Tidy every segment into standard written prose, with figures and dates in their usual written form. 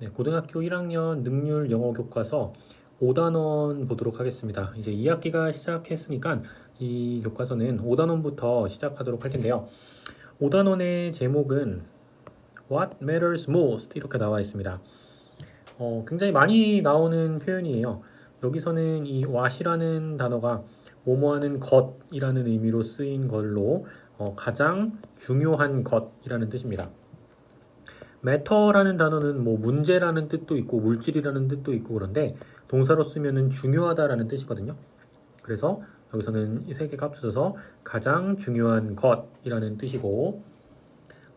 네, 고등학교 1학년 능률 영어 교과서 5단원 보도록 하겠습니다. 이제 2학기가 시작했으니까 이 교과서는 5단원부터 시작하도록 할 텐데요. 5단원의 제목은 What matters most 이렇게 나와 있습니다. 굉장히 많이 나오는 표현이에요. 여기서는 이 what이라는 단어가 뭐뭐하는 것이라는 의미로 쓰인 걸로 가장 중요한 것이라는 뜻입니다. matter라는 단어는 뭐 문제라는 뜻도 있고 물질이라는 뜻도 있고 그런데 동사로 쓰면은 중요하다라는 뜻이거든요. 그래서 여기서는 이 세 개가 합쳐져서 가장 중요한 것이라는 뜻이고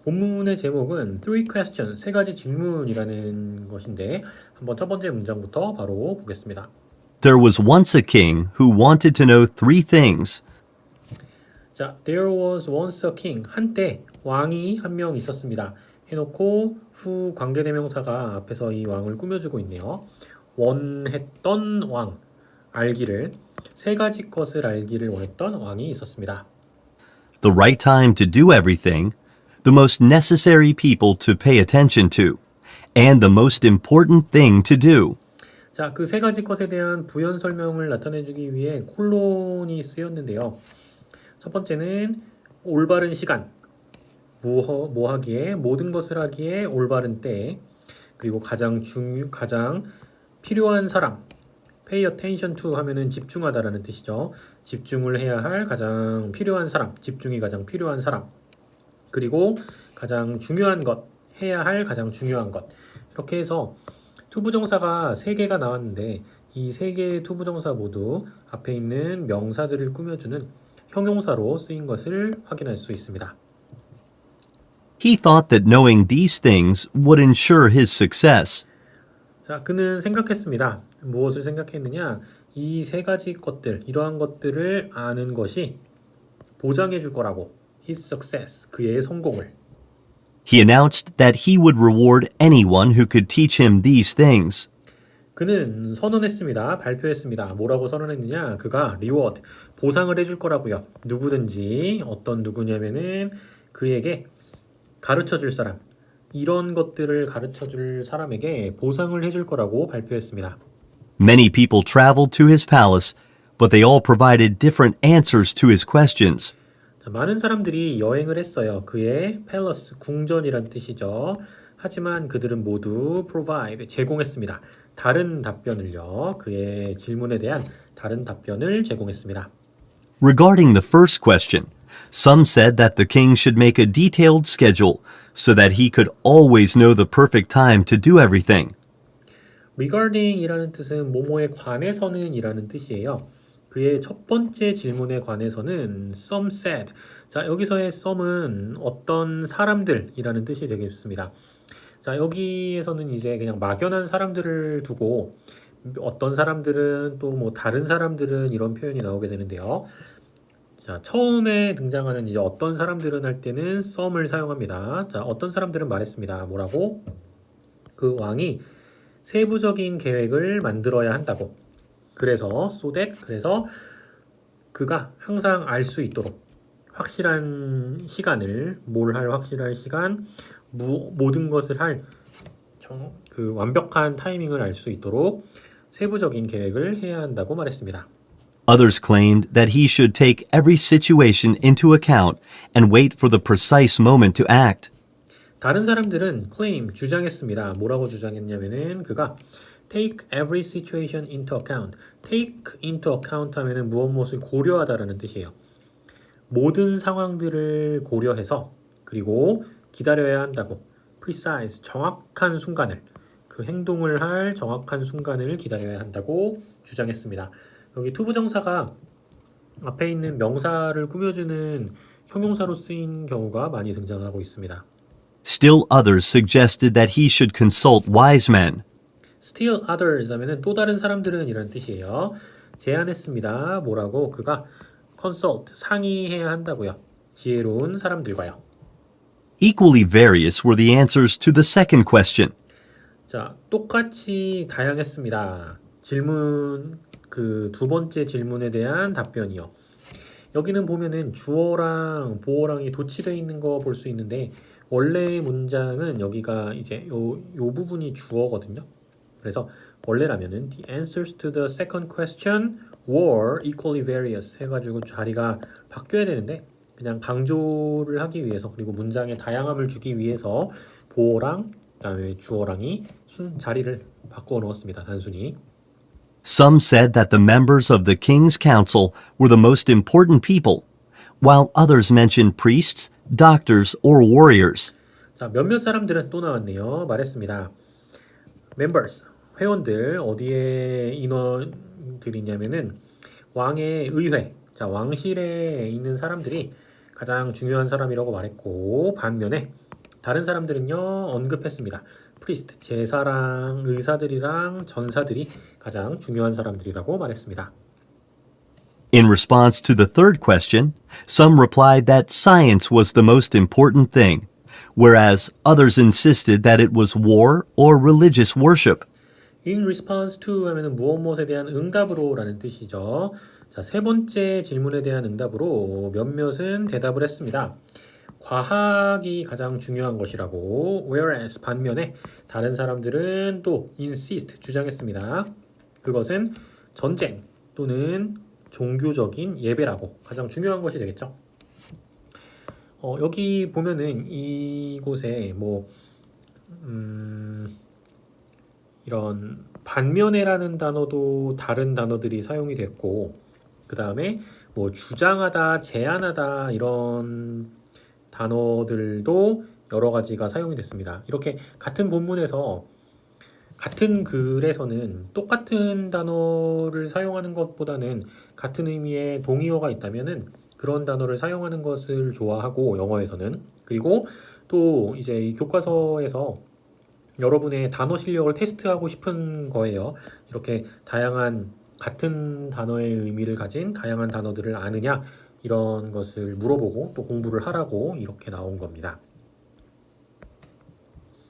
본문의 제목은 three questions, 세 가지 질문이라는 것인데 한번 첫 번째 문장부터 바로 보겠습니다. There was once a king who wanted to know three things. 자, there was once a king. 한때 왕이 한 명 있었습니다. 해놓고 후 관계대명사가 앞에서 이 왕을 꾸며주고 있네요. 원했던 왕, 알기를, 세 가지 것을 알기를 원했던 왕이 있었습니다. The right time to do everything, the most necessary people to pay attention to, and the most important thing to do. 자, 그 세 가지 것에 대한 부연 설명을 나타내주기 위해 콜론이 쓰였는데요. 첫 번째는 올바른 시간, 뭐 하기에, 모든 것을 하기에 올바른 때, 그리고 가장 필요한 사람, pay attention to 하면은 집중하다라는 뜻이죠. 집중을 해야 할 가장 필요한 사람, 집중이 가장 필요한 사람, 그리고 가장 중요한 것, 해야 할 가장 중요한 것. 이렇게 해서 투부정사가 3개가 나왔는데 이 3개의 투부정사 모두 앞에 있는 명사들을 꾸며주는 형용사로 쓰인 것을 확인할 수 있습니다. He thought that knowing these things would ensure his success. 자, 그는 생각했습니다. 무엇을 생각했느냐? 이 3가지 것들, 이러한 것들을 아는 것이 보장해 줄 거라고. His success, 그의 성공을. He announced that he would reward anyone who could teach him these things. 그는 선언했습니다. 발표했습니다. 뭐라고 선언했느냐? 그가 reward, 보상을 해줄 거라고요. 누구든지 어떤 누구냐면은 그에게 가르쳐 줄 사람, 이런 것들을 가르쳐 줄 사람에게 보상을 해줄 거라고 발표했습니다. Many people traveled to his palace, but they all provided different answers to his questions. 자, 많은 사람들이 여행을 했어요. 그의 팰러스, 궁전이란 뜻이죠. 하지만 그들은 모두 provide, 제공했습니다. 다른 답변을요. 그의 질문에 대한 다른 답변을 제공했습니다. Regarding the first question, some said that the king should make a detailed schedule so that he could always know the perfect time to do everything. regarding이라는 뜻은 뭐뭐에 관해서는 이라는 뜻이에요. 그의 첫 번째 질문에 관해서는 some said. 자, 여기서의 some은 어떤 사람들이라는 뜻이 되겠습니다. 자, 여기에서는 이제 그냥 막연한 사람들을 두고 어떤 사람들은 또 뭐 다른 사람들은 이런 표현이 나오게 되는데요. 자, 처음에 등장하는 이제 어떤 사람들은 할 때는 some을 사용합니다. 자, 어떤 사람들은 말했습니다. 뭐라고? 그 왕이 세부적인 계획을 만들어야 한다고. 그래서 그래서 그가 항상 알 수 있도록 확실한 시간을, 뭘 할 확실한 시간, 모든 것을 할 그 완벽한 타이밍을 알 수 있도록 세부적인 계획을 해야 한다고 말했습니다. Others claimed that he should take every situation into account and wait for the precise moment to act. 다른 사람들은 claim, 주장했습니다. 뭐라고 주장했냐면은 그가 take every situation into account. take into account 하면은 무엇을 고려하다라는 뜻이에요. 모든 상황들을 고려해서 그리고 기다려야 한다고. precise, 정확한 순간을, 그 행동을 할 정확한 순간을 기다려야 한다고 주장했습니다. 여기 투부정사가 앞에 있는 명사를 꾸며주는 형용사로 쓰인 경우가 많이 등장하고 있습니다. Still others suggested that he should consult wise men. Still others 하면은 또 다른 사람들은 이런 뜻이에요. 제안했습니다. 뭐라고? 그가 consult, 상의해야 한다고요. 지혜로운 사람들과요. Equally various were the answers to the second question. 자, 똑같이 다양했습니다. 질문, 그 두 번째 질문에 대한 답변이요. 여기는 보면은 주어랑 보어랑이 도치되어 있는 거 볼 수 있는데 원래 문장은 여기가 이제 요 부분이 주어거든요. 그래서 원래라면은 the answers to the second question were equally various 해가지고 자리가 바뀌어야 되는데 그냥 강조를 하기 위해서 그리고 문장의 다양함을 주기 위해서 보어랑 그다음에 주어랑이 자리를 바꿔 놓았습니다. 단순히. Some said that the members of the king's council were the most important people, while others mentioned priests, doctors, or warriors. 자, 몇몇 사람들은 또 나왔네요. 말했습니다. members, 회원들 어디에 인원들이냐면은 왕의 의회, 자, 왕실에 있는 사람들이 가장 중요한 사람이라고 말했고 반면에 다른 사람들은요 언급했습니다. priest, 제사랑 의사들이랑 전사들이 가장 중요한 사람들이라고 말했습니다. In response to the third question, some replied that science was the most important thing, whereas others insisted that it was war or religious worship. In response to 하면은 무엇에 대한 응답으로라는 뜻이죠. 자, 세 번째 질문에 대한 응답으로 몇몇은 대답을 했습니다. 과학이 가장 중요한 것이라고, whereas 반면에 다른 사람들은 또 insist 주장했습니다. 그것은 전쟁 또는 종교적인 예배라고 가장 중요한 것이 되겠죠. 여기 보면은 이곳에 이런 반면에라는 단어도 다른 단어들이 사용이 됐고 그 다음에 주장하다, 제안하다 이런 단어들도 여러 가지가 사용이 됐습니다. 이렇게 같은 본문에서 같은 글에서는 똑같은 단어를 사용하는 것보다는 같은 의미의 동의어가 있다면은 그런 단어를 사용하는 것을 좋아하고 영어에서는 그리고 또 이제 이 교과서에서 여러분의 단어 실력을 테스트하고 싶은 거예요. 이렇게 다양한 같은 단어의 의미를 가진 다양한 단어들을 아느냐 이런 것을 물어보고 또 공부를 하라고 이렇게 나온 겁니다.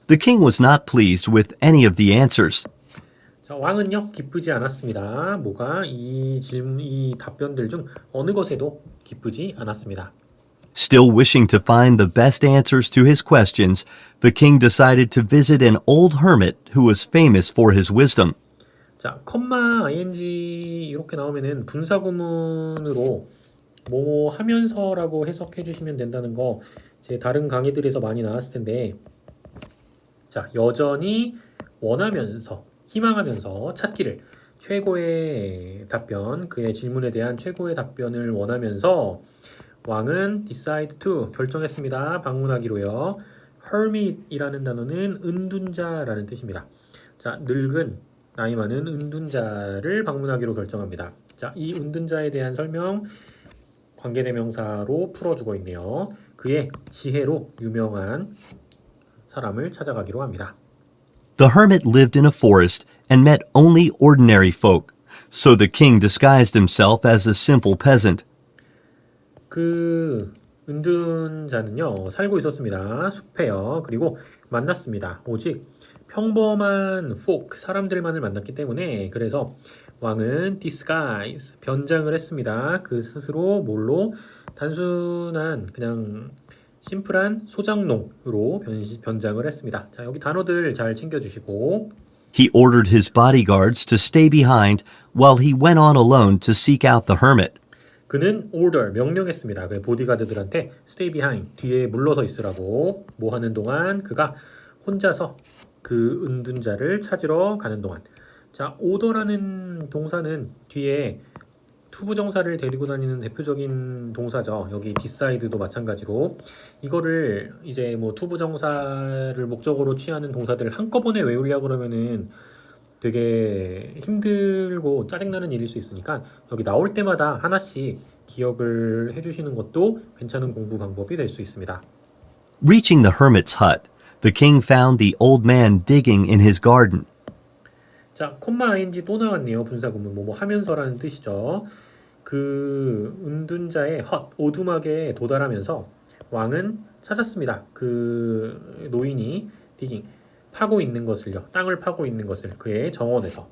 The king was not pleased with any of the answers. 자, 왕은요 기쁘지 않았습니다. 이 답변들 중 어느 것에도 기쁘지 않았습니다. Still wishing to find the best answers to his questions, the king decided to visit an old hermit who was famous for his wisdom. 자, ing 이렇게 나오면은 분사구문으로 뭐 하면서라고 해석해 주시면 된다는 거 제 다른 강의들에서 많이 나왔을 텐데 자, 여전히 원하면서 희망하면서 찾기를 최고의 답변, 그의 질문에 대한 최고의 답변을 원하면서 왕은 decide to 결정했습니다. 방문하기로요. hermit이라는 단어는 은둔자라는 뜻입니다. 자, 늙은 나이 많은 은둔자를 방문하기로 결정합니다. 자, 이 은둔자에 대한 설명 관계대명사로 풀어주고 있네요. 그의 지혜로 유명한 사람을 찾아가기로 합니다. The hermit lived in a forest and met only ordinary folk, so the king disguised himself as a simple peasant. 그 은둔자는요 살고 있었습니다. 숲에요. 그리고 만났습니다. 오직 평범한 folk 사람들만을 만났기 때문에 그래서 왕은 disguise 변장을 했습니다. 그 스스로 뭘로 단순한 그냥 심플한 소장농으로 변장을 했습니다. 자, 여기 단어들 잘 챙겨주시고 He ordered his bodyguards to stay behind while he went on alone to seek out the hermit. 그는 order 명령했습니다. 그 보디가드들한테 stay behind 뒤에 물러서 있으라고 뭐 하는 동안 그가 혼자서 그 은둔자를 찾으러 가는 동안 자 order라는 동사는 뒤에 투부정사를 데리고 다니는 대표적인 동사죠. 여기 decide도 마찬가지로 이거를 이제 뭐 투부정사를 목적으로 취하는 동사들을 한꺼번에 외우려고 그러면은 되게 힘들고 짜증나는 일일 수 있으니까 여기 나올 때마다 하나씩 기억을 해주시는 것도 괜찮은 공부 방법이 될 수 있습니다. Reaching the hermit's hut, the king found the old man digging in his garden. 자, ing 또 나왔네요. 분사구문 뭐뭐 하면서라는 뜻이죠. 그 은둔자의 헛 오두막에 도달하면서 왕은 찾았습니다. 그 노인이 digging 파고 있는 것을요. 땅을 파고 있는 것을 그의 정원에서.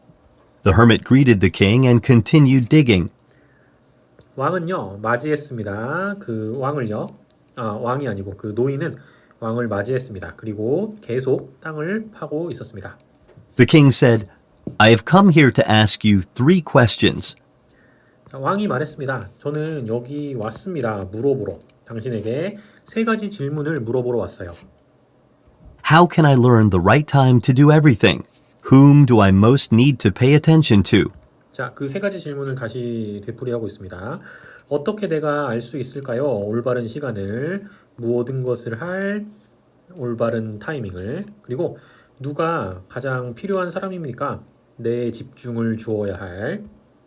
The hermit greeted the king and continued digging. 왕은요 맞이했습니다. 그 왕을요. 왕이 아니고 그 노인은 왕을 맞이했습니다. 그리고 계속 땅을 파고 있었습니다. The king said, I have come here to ask you 3 questions. 자, 왕이 말했습니다. 저는 여기 왔습니다. 물어보러. 당신에게 3가지 질문을 물어보러 왔어요. How can I learn the right time to do everything? Whom do I most need to pay attention to? 자, 그 3가지 질문을 다시 되풀이하고 있습니다. 어떻게 내가 알 수 있을까요? 올바른 시간을, 모든 것을 할 올바른 타이밍을, 그리고 누가 가장 필요한 사람입니까? 내 집중을 주어야 할,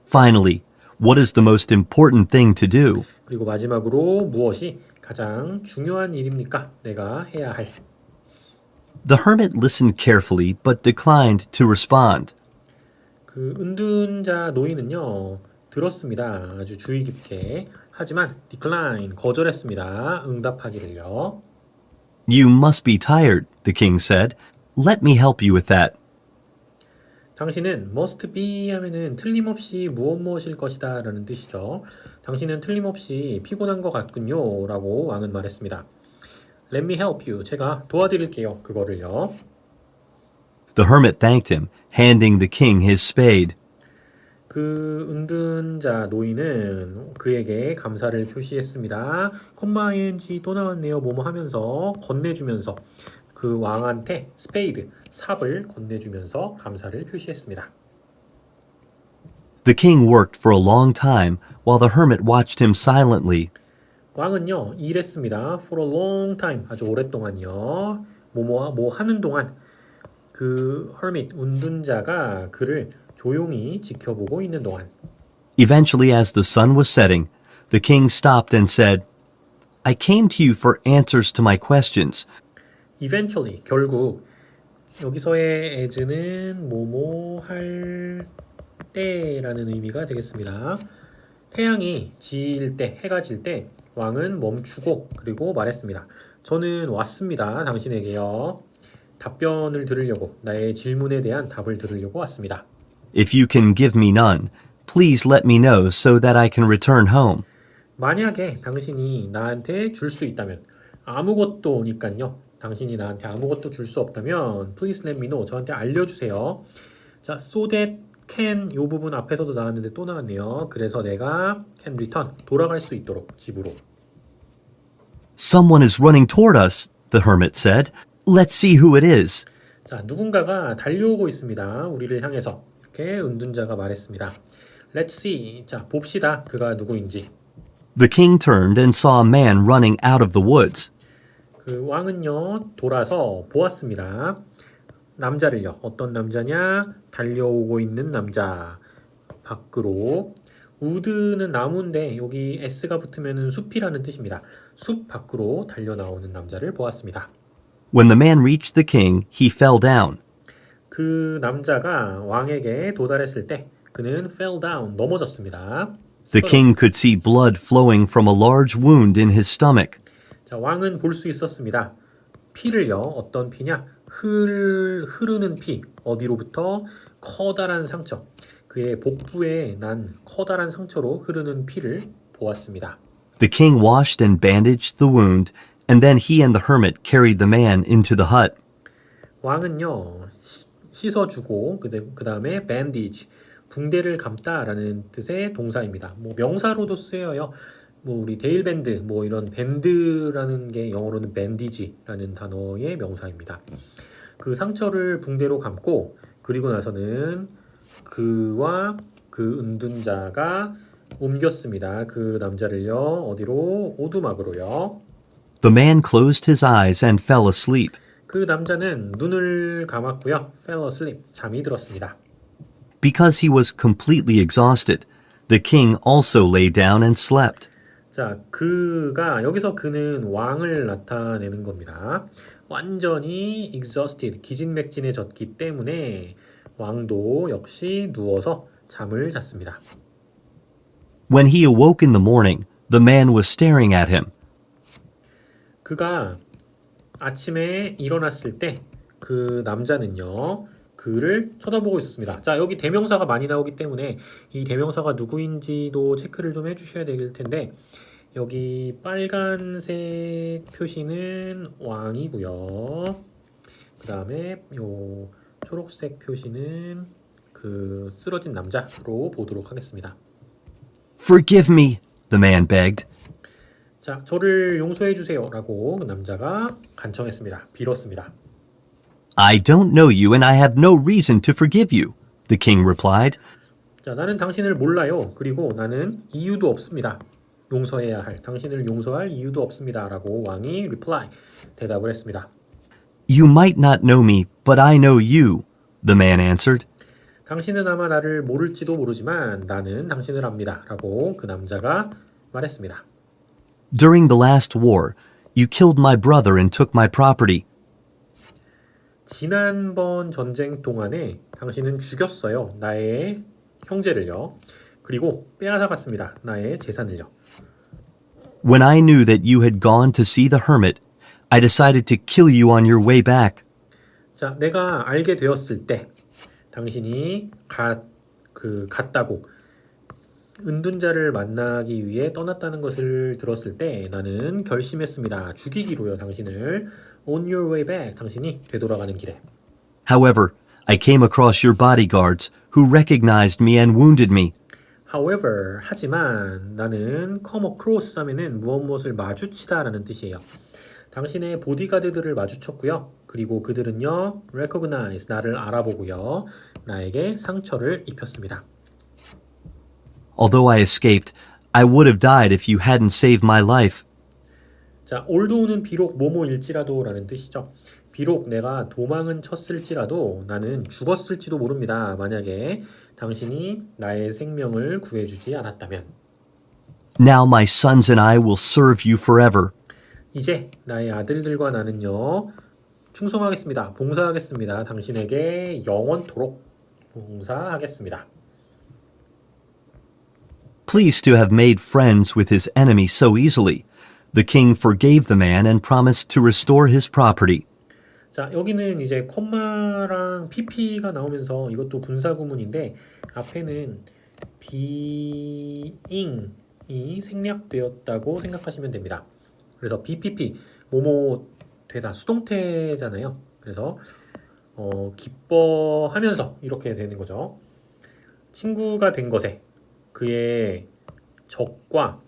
Finally, what is the most important thing to do? 그리고 마지막으로 무엇이 가장 중요한 일입니까? 내가 해야 할. The hermit listened carefully but declined to respond. 그 은둔자 노인은요, 들었습니다. 아주 주의 깊게. 하지만 decline, 거절했습니다. 응답하기를요. You must be tired, the king said. Let me help you with that. 당신은 must be 하면은 틀림없이 무엇일 것이다 라는 뜻이죠. 당신은 틀림없이 피곤한 것 같군요 라고 왕은 말했습니다. Let me help you. 제가 도와드릴게요. 그거를요. The hermit thanked him, handing the king his spade. 그 은둔자 노인은 그에게 감사를 표시했습니다. 콤마 ing 또 나왔네요. 뭐뭐 하면서 건네주면서 그 왕한테 스페이드, 삽을 건네주면서 감사를 표시했습니다. The king worked for a long time while the hermit watched him silently. 왕은요 일했습니다. For a long time, 아주 오랫동안요. 뭐 하는 동안 그 hermit, 운둔자가 그를 조용히 지켜보고 있는 동안. Eventually, as the sun was setting, the king stopped and said, I came to you for answers to my questions. Eventually, 결국 여기서의 as는 뭐뭐 할 때라는 의미가 되겠습니다. 태양이 질 때, 해가 질 때 왕은 멈추고 그리고 말했습니다. 저는 왔습니다. 당신에게요. 답변을 들으려고, 나의 질문에 대한 답을 들으려고 왔습니다. If you can give me none, please let me know so that I can return home. 만약에 당신이 나한테 줄 수 있다면, 아무것도니까요. 당신이 나한테 아무것도 줄 수 없다면 please let me know. 저한테 알려주세요. 자, so that can 요 부분 앞에서도 나왔는데 또 나왔네요. 그래서 내가 can return 돌아갈 수 있도록 집으로. Someone is running toward us, the hermit said. Let's see who it is. 자, 누군가가 달려오고 있습니다. 우리를 향해서. 이렇게 은둔자가 말했습니다. Let's see. 자, 봅시다. 그가 누구인지. The king turned and saw a man running out of the woods. 그 왕은요, 돌아서 보았습니다. 남자를요. 어떤 남자냐? 달려오고 있는 남자. 밖으로. 우드는 나무인데 여기 s가 붙으면 숲이라는 뜻입니다. 숲 밖으로 달려 나오는 남자를 보았습니다. When the man reached the king, he fell down. 그 남자가 왕에게 도달했을 때 그는 fell down, 넘어졌습니다. The king could see blood flowing from a large wound in his stomach. 자, 왕은 볼 수 있었습니다. 피를요. 어떤 피냐? 흐르는 피. 어디로부터? 커다란 상처. 그의 복부에 난 커다란 상처로 흐르는 피를 보았습니다. The king washed and bandaged the wound, and then he and the hermit carried the man into the hut. 왕은요. 씻어주고 그 다음에 bandage, 붕대를 감다라는 뜻의 동사입니다. 뭐 명사로도 쓰여요. 뭐 우리 데일밴드, 뭐 이런 밴드라는 게 영어로는 bandage라는 단어의 명사입니다. 그 상처를 붕대로 감고 그리고 나서는 그와 그 은둔자가 옮겼습니다. 그 남자를요. 어디로? 오두막으로요. The man closed his eyes and fell asleep. 그 남자는 눈을 감았고요. fell asleep, 잠이 들었습니다. Because he was completely exhausted, the king also lay down and slept. 자, 여기서 그는 왕을 나타내는 겁니다. 완전히 exhausted, 기진맥진해졌기 때문에 왕도 역시 누워서 잠을 잤습니다. When he awoke in the morning, the man was staring at him. 그가 아침에 일어났을 때 그 남자는요, 그를 쳐다보고 있었습니다. 자, 여기 대명사가 많이 나오기 때문에 이 대명사가 누구인지도 체크를 좀 해주셔야 될 텐데, 여기 빨간색 표시는 왕이고요. 그 다음에 요 초록색 표시는 그 쓰러진 남자로 보도록 하겠습니다. Forgive me, the man begged. 자, 저를 용서해 주세요 라고 그 남자가 간청했습니다. 빌었습니다. I don't know you and I have no reason to forgive you, the king replied. 자, 나는 당신을 몰라요. 그리고 나는 이유도 없습니다. 용서해야 할, 당신을 용서할 이유도 없습니다. 라고 왕이 reply, 대답을 했습니다. You might not know me, but I know you, the man answered. 당신은 아마 나를 모를지도 모르지만 나는 당신을 압니다. 라고 그 남자가 말했습니다. During the last war, you killed my brother and took my property. 지난번 전쟁 동안에 당신은 죽였어요. 나의 형제를요. 그리고 빼앗아갔습니다. 나의 재산을요. When I knew that you had gone to see the hermit, I decided to kill you on your way back. 자, 내가 알게 되었을 때 당신이 갔다고 은둔자를 만나기 위해 떠났다는 것을 들었을 때 나는 결심했습니다. 죽이기로요, 당신을. On your way back, 당신이 되돌아가는 길에. However, I came across your bodyguards, who recognized me and wounded me. However, 하지만 나는 come across 하면은 무엇을 마주치다라는 뜻이에요. 당신의 보디가드들을 마주쳤고요. 그리고 그들은요, recognize, 나를 알아보고요. 나에게 상처를 입혔습니다. Although I escaped, I would have died if you hadn't saved my life. 자, although는 비록 뭐뭐일지라도라는 뜻이죠. 비록 내가 도망은 쳤을지라도 나는 죽었을지도 모릅니다. 만약에 당신이 나의 생명을 구해주지 않았다면. Now my sons and I will serve you forever. 이제 나의 아들들과 나는요, 충성하겠습니다. 봉사하겠습니다. 당신에게 영원토록 봉사하겠습니다. Pleased to have made friends with his enemy so easily, the king forgave the man and promised to restore his property. 자, 여기는 이제 콤마랑 pp가 나오면서 이것도 분사구문인데 앞에는 being이 생략되었다고 생각하시면 됩니다. 그래서 bpp, 뭐뭐 되다, 수동태잖아요. 그래서 기뻐하면서 이렇게 되는 거죠. 친구가 된 것에 그의 적과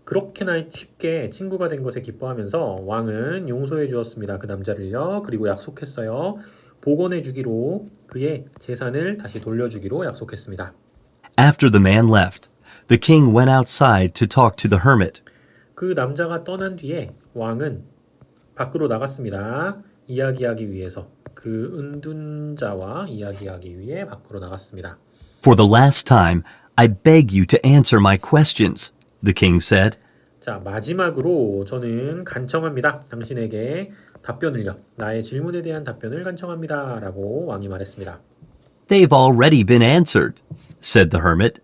그렇게나 쉽게 친구가 된 것에 기뻐하면서 왕은 용서해 주었습니다. 그 남자를요. 그리고 약속했어요. 복원해 주기로 그의 재산을 다시 돌려주기로 약속했습니다. After the man left, the king went outside to talk to the hermit. 그 남자가 떠난 뒤에 왕은 밖으로 나갔습니다. 이야기하기 위해서. 그 은둔자와 이야기하기 위해 밖으로 나갔습니다. For the last time, I beg you to answer my questions, the king said. 자, 마지막으로 저는 간청합니다. 당신에게 답변을요. 나의 질문에 대한 답변을 간청합니다. 라고 왕이 말했습니다. They've already been answered, said the hermit.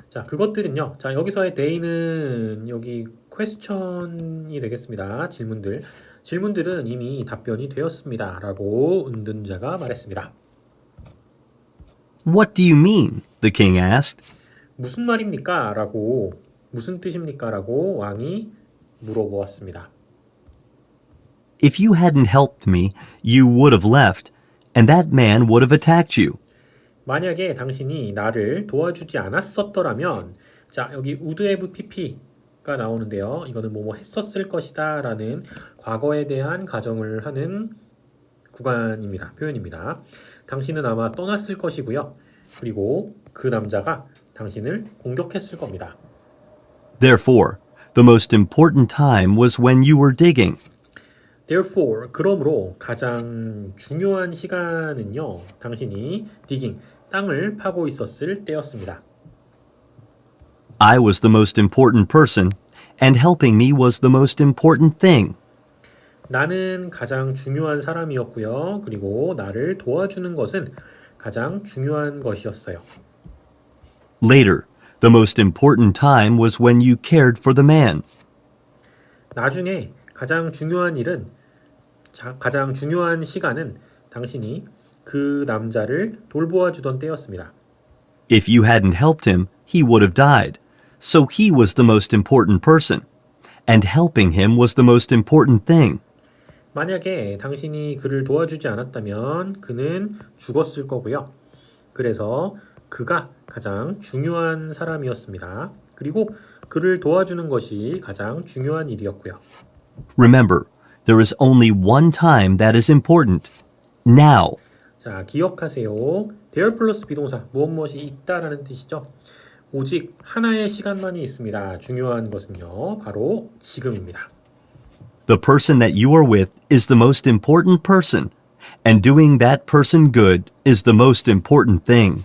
자, 그것들은요. 자, 여기서의 they는 여기 question이 되겠습니다. 질문들. 질문들은 이미 답변이 되었습니다. 라고 은둔자가 말했습니다. What do you mean? the king asked. 무슨 말입니까? 라고, 무슨 뜻입니까? 라고 왕이 물어보았습니다. If you hadn't helped me, you would have left, and that man would have attacked you. 만약에 당신이 나를 도와주지 않았었더라면, 자, 여기 would have pp가 나오는데요. 이거는 뭐뭐 했었을 것이다 라는 과거에 대한 가정을 하는 구간입니다. 표현입니다. 당신은 아마 떠났을 것이고요. 그리고 그 남자가 당신을 공격했을 겁니다. Therefore, the most important time was when you were digging. Therefore, 그러므로 가장 중요한 시간은요. 당신이 digging, 땅을 파고 있었을 때였습니다. I was the most important person, and helping me was the most important thing. 나는 가장 중요한 사람이었고요. 그리고 나를 도와주는 것은 가장 중요한 것이었어요. Later, the most important time was when you cared for the man. 나중에 가장 중요한 일은 가장 중요한 시간은 당신이 그 남자를 돌보아 주던 때였습니다. If you hadn't helped him, he would have died. So he was the most important person. and helping him was the most important thing. 만약에 당신이 그를 도와주지 않았다면 그는 죽었을 거고요. 그래서 그가 가장 중요한 사람이었습니다. 그리고 그를 도와주는 것이 가장 중요한 일이었고요. Remember, there is only one time that is important. Now. 자, 기억하세요. there 플러스 비동사 무엇이 있다라는 뜻이죠. 오직 하나의 시간만이 있습니다. 중요한 것은요. 바로 지금입니다. The person that you are with is the most important person, and doing that person good is the most important thing.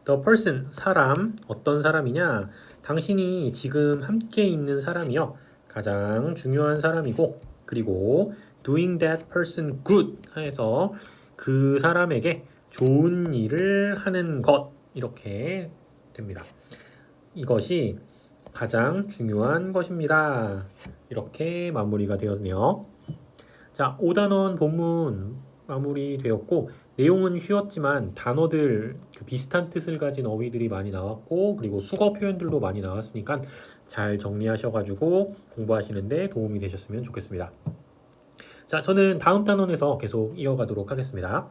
The person, 사람, 어떤 사람이냐? 당신이 지금 함께 있는 사람이요. 가장 중요한 사람이고, 그리고 doing that person good 해서 그 사람에게 좋은 일을 하는 것 이렇게 됩니다. 이것이 가장 중요한 것입니다. 이렇게 마무리가 되었네요. 자, 5단원 본문 마무리되었고 내용은 쉬웠지만 단어들 비슷한 뜻을 가진 어휘들이 많이 나왔고 그리고 수거 표현들도 많이 나왔으니까 잘 정리하셔가지고 공부하시는데 도움이 되셨으면 좋겠습니다. 자, 저는 다음 단원에서 계속 이어가도록 하겠습니다.